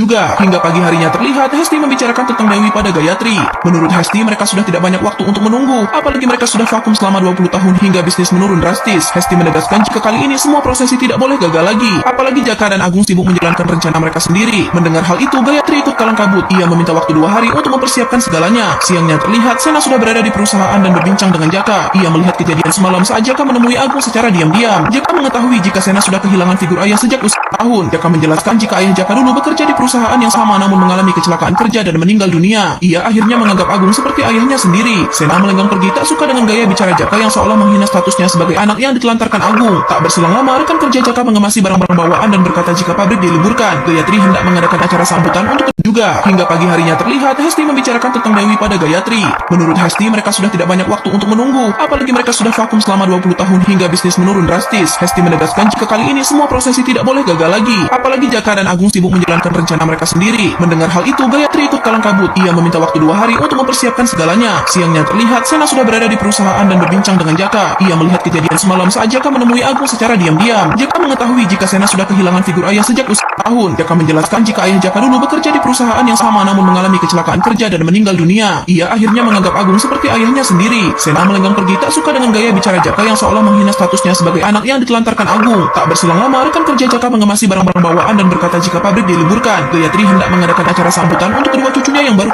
juga. Hingga pagi harinya terlihat Hesti membicarakan tentang Dewi pada Gayatri. Menurut Hesti, mereka sudah tidak banyak waktu untuk menunggu, apalagi mereka sudah vakum selama 20 tahun hingga bisnis menurun drastis. Hesti menegaskan jika kali ini semua prosesi tidak boleh gagal lagi, apalagi Jaka dan Agung sibuk menjalankan rencana mereka sendiri. Mendengar hal itu, Gayatri ikut kalang kabut. Ia meminta waktu 2 hari untuk mempersiapkan segalanya. Siangnya terlihat Sena sudah berada di perusahaan dan berbincang dengan Jaka. Ia melihat kejadian semalam saat Jaka menemui Agung secara diam-diam. Jaka mengetahui jika Sena sudah kehilangan figur ayah sejak usia tahun. Jaka menjelaskan jika ayah Jaka dulu bekerja di perusahaan yang sama namun mengalami kecelakaan kerja dan meninggal dunia. Ia akhirnya menganggap Agung seperti ayahnya sendiri. Sena melenggang pergi tak suka dengan gaya bicara Jaka yang seolah menghina statusnya sebagai anak yang ditelantarkan Agung. Tak berselang lama, rekan kerja Jaka mengemasi barang-barang bawaan dan berkata jika pabrik diliburkan. Gayatri hendak mengadakan acara sambutan untuk juga. Hingga pagi harinya terlihat Hesti membicarakan tentang Dewi pada Gayatri. Menurut Hesti, mereka sudah tidak banyak waktu untuk menunggu, apalagi mereka sudah vakum selama 20 tahun hingga bisnis menurun drastis. Hesti menegaskan jika kali ini semua prosesi tidak boleh gagal lagi, apalagi Jaka dan Agung sibuk menjalankan rencana mereka sendiri. Mendengar hal itu, Gayatri ikut kalang kabut. Ia meminta waktu 2 hari untuk mempersiapkan segalanya. Siangnya terlihat Sena sudah berada di perusahaan dan berbincang dengan Jaka. Ia melihat kejadian semalam saat Jaka menemui Agung secara diam-diam. Jaka mengetahui jika Sena sudah kehilangan figur ayah sejak usia tahun. Jaka menjelaskan jika ayah Jaka dulu bekerja di perusahaan yang sama namun mengalami kecelakaan kerja dan meninggal dunia. Ia akhirnya menganggap Agung seperti ayahnya sendiri. Sena melenggang pergi tak suka dengan gaya bicara Jaka yang seolah menghina statusnya sebagai anak yang ditelantarkan Agung. Tak berselang lama, rekan kerja Jaka mengemasi barang-barang bawaan dan berkata jika pabrik diliburkan. Gayatri hendak mengadakan acara sambutan untuk kedua cucunya yang baru